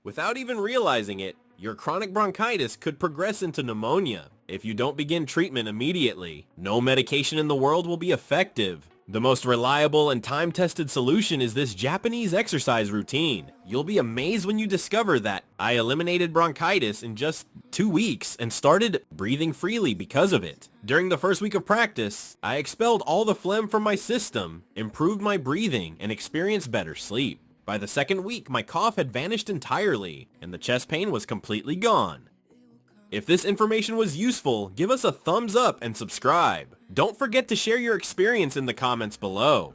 Without even realizing it, your chronic bronchitis could progress into pneumonia if you don't begin treatment immediately. No medication in the world will be effective. The most reliable and time-tested solution is this Japanese exercise routine. You'll be amazed when you discover that I eliminated bronchitis in just 2 weeks and started breathing freely because of it. During the first week of practice, I expelled all the phlegm from my system, improved my breathing, and experienced better sleep. By the second week, my cough had vanished entirely, and the chest pain was completely gone. If this information was useful, give us a thumbs up and subscribe. Don't forget to share your experience in the comments below.